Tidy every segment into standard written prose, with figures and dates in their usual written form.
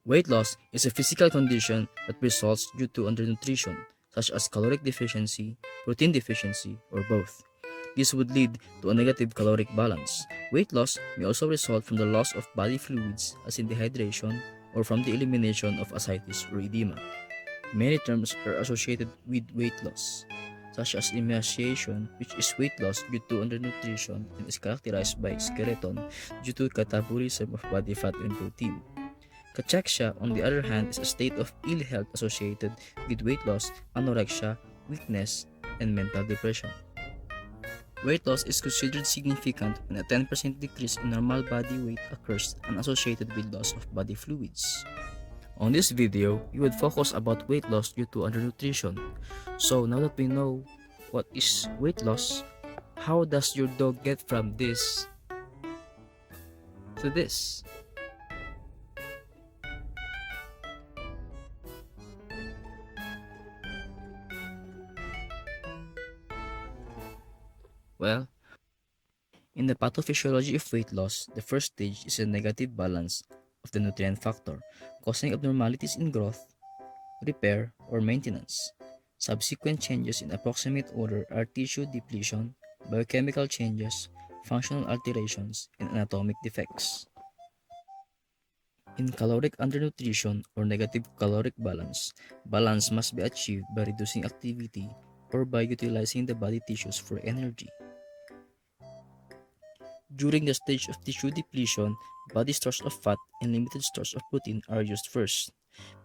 Weight loss is a physical condition that results due to undernutrition, such as caloric deficiency, protein deficiency, or both. This would lead to a negative caloric balance. Weight loss may also result from the loss of body fluids, as in dehydration, or from the elimination of ascites or edema. Many terms are associated with weight loss, such as emaciation, which is weight loss due to undernutrition and is characterized by skeleton due to catabolism of body fat and protein. Cachexia, on the other hand, is a state of ill health associated with weight loss, anorexia, weakness, and mental depression. Weight loss is considered significant when a 10% decrease in normal body weight occurs and associated with loss of body fluids. On this video, we would focus about weight loss due to undernutrition. So now that we know what is weight loss, how does your dog get from this to this? Well, in the pathophysiology of weight loss, the first stage is a negative balance of the nutrient factor, causing abnormalities in growth, repair, or maintenance. Subsequent changes in approximate order are tissue depletion, biochemical changes, functional alterations, and anatomic defects. In caloric undernutrition or negative caloric balance, balance must be achieved by reducing activity or by utilizing the body tissues for energy. During the stage of tissue depletion, body stores of fat and limited stores of protein are used first.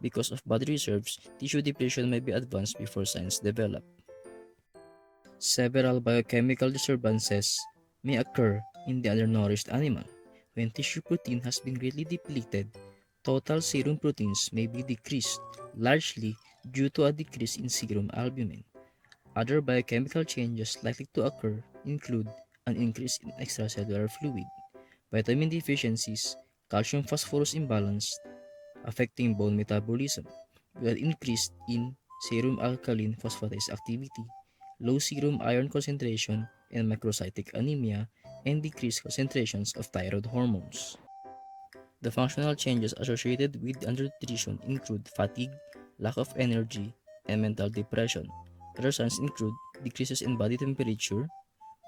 Because of body reserves, tissue depletion may be advanced before signs develop. Several biochemical disturbances may occur in the undernourished animal. When tissue protein has been greatly depleted, total serum proteins may be decreased, largely due to a decrease in serum albumin. Other biochemical changes likely to occur include an increase in extracellular fluid, vitamin deficiencies, calcium phosphorus imbalance, affecting bone metabolism, with an increase in serum alkaline phosphatase activity, low serum iron concentration, and macrocytic anemia, and decreased concentrations of thyroid hormones. The functional changes associated with undernutrition include fatigue, lack of energy, and mental depression. Other signs include decreases in body temperature,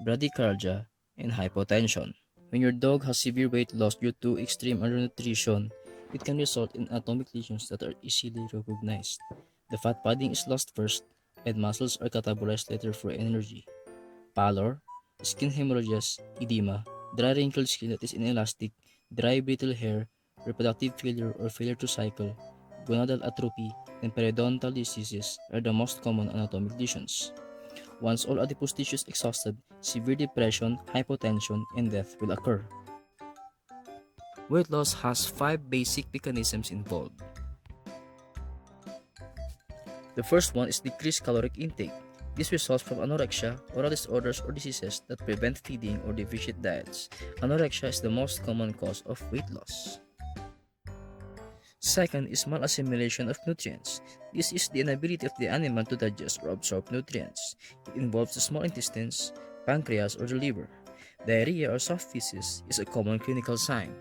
bradycardia, and hypotension. When your dog has severe weight loss due to extreme undernutrition, it can result in anatomic lesions that are easily recognized. The fat padding is lost first, and muscles are catabolized later for energy. Pallor, skin hemorrhages, edema, dry wrinkled skin that is inelastic, dry brittle hair, reproductive failure or failure to cycle, gonadal atrophy, and periodontal diseases are the most common anatomic lesions. Once all adipose tissue is exhausted, severe depression, hypotension, and death will occur. Weight loss has 5 basic mechanisms involved. The first one is decreased caloric intake. This results from anorexia, oral disorders or diseases that prevent feeding or deficient diets. Anorexia is the most common cause of weight loss. Second is malassimilation of nutrients. This is the inability of the animal to digest or absorb nutrients. It involves the small intestines, pancreas, or the liver. Diarrhea or soft feces is a common clinical sign.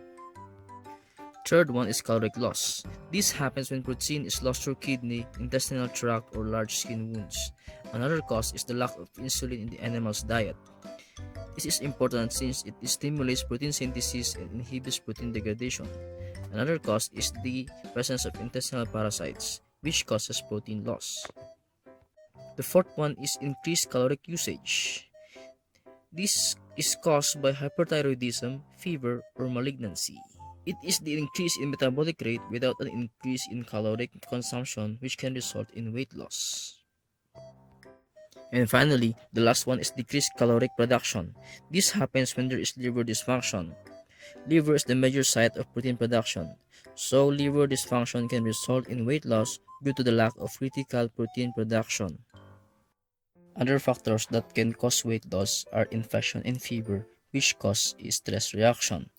Third one is caloric loss. This happens when protein is lost through kidney, intestinal tract, or large skin wounds. Another cause is the lack of insulin in the animal's diet. This is important since it stimulates protein synthesis and inhibits protein degradation. Another cause is the presence of intestinal parasites, which causes protein loss. The fourth one is increased caloric usage. This is caused by hyperthyroidism, fever, or malignancy. It is the increase in metabolic rate without an increase in caloric consumption which can result in weight loss. And finally, the last one is decreased caloric production. This happens when there is liver dysfunction. Liver is the major site of protein production, so liver dysfunction can result in weight loss due to the lack of critical protein production. Other factors that can cause weight loss are infection and fever, which cause a stress reaction.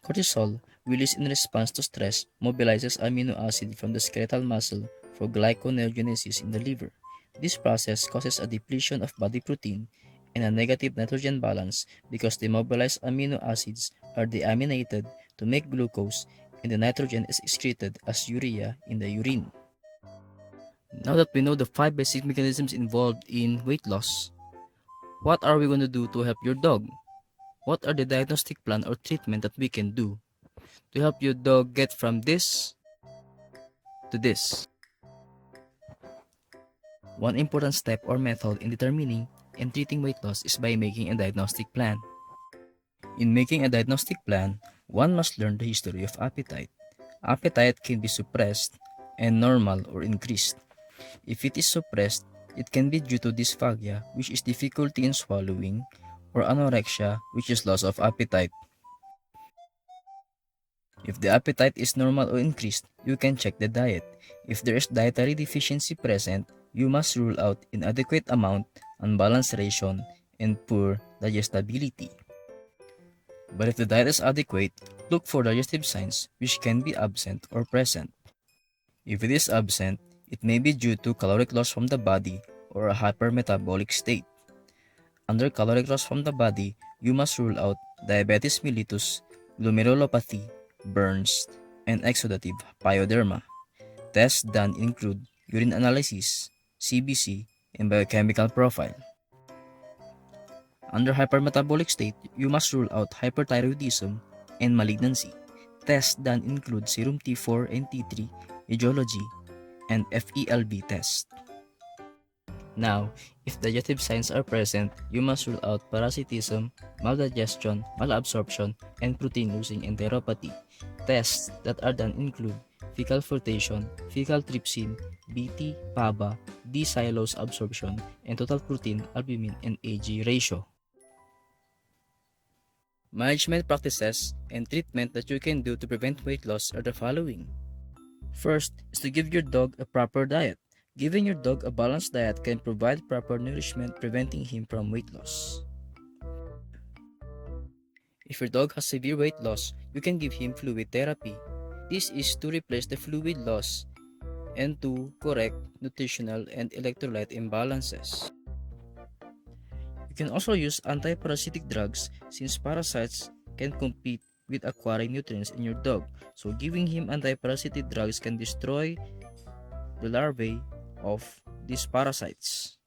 Cortisol, released in response to stress, mobilizes amino acid from the skeletal muscle for glyconeogenesis in the liver. This process causes a depletion of body protein and a negative nitrogen balance because the mobilized amino acids are deaminated to make glucose and the nitrogen is excreted as urea in the urine. Now that we know the 5 basic mechanisms involved in weight loss, what are we going to do to help your dog? What are the diagnostic plan or treatment that we can do to help your dog get from this to this? One important step or method in determining and treating weight loss is by making a diagnostic plan. In making a diagnostic plan, one must learn the history of appetite. Appetite can be suppressed and normal or increased. If it is suppressed, it can be due to dysphagia, which is difficulty in swallowing, or anorexia, which is loss of appetite. If the appetite is normal or increased, you can check the diet. If there is dietary deficiency present, you must rule out inadequate amount, unbalanced ration, and poor digestibility. But if the diet is adequate, look for digestive signs which can be absent or present. If it is absent, it may be due to caloric loss from the body or a hypermetabolic state. Under caloric loss from the body, you must rule out diabetes mellitus, glomerulopathy, burns, and exudative pyoderma. Tests done include urine analysis, CBC, and biochemical profile. Under hypermetabolic state, you must rule out hyperthyroidism and malignancy. Tests done include serum T4 and T3, etiology, and FELB test. Now, if digestive signs are present, you must rule out parasitism, maldigestion, malabsorption, and protein-losing enteropathy. Tests that are done include fecal flotation, fecal trypsin, BT, PABA, D-xylose absorption, and total protein, albumin, and AG ratio. Management practices and treatment that you can do to prevent weight loss are the following. First is to give your dog a proper diet. Giving your dog a balanced diet can provide proper nourishment, preventing him from weight loss. If your dog has severe weight loss, you can give him fluid therapy. This is to replace the fluid loss and to correct nutritional and electrolyte imbalances. You can also use anti-parasitic drugs since parasites can compete with acquiring nutrients in your dog. So giving him anti-parasitic drugs can destroy the larvae of these parasites.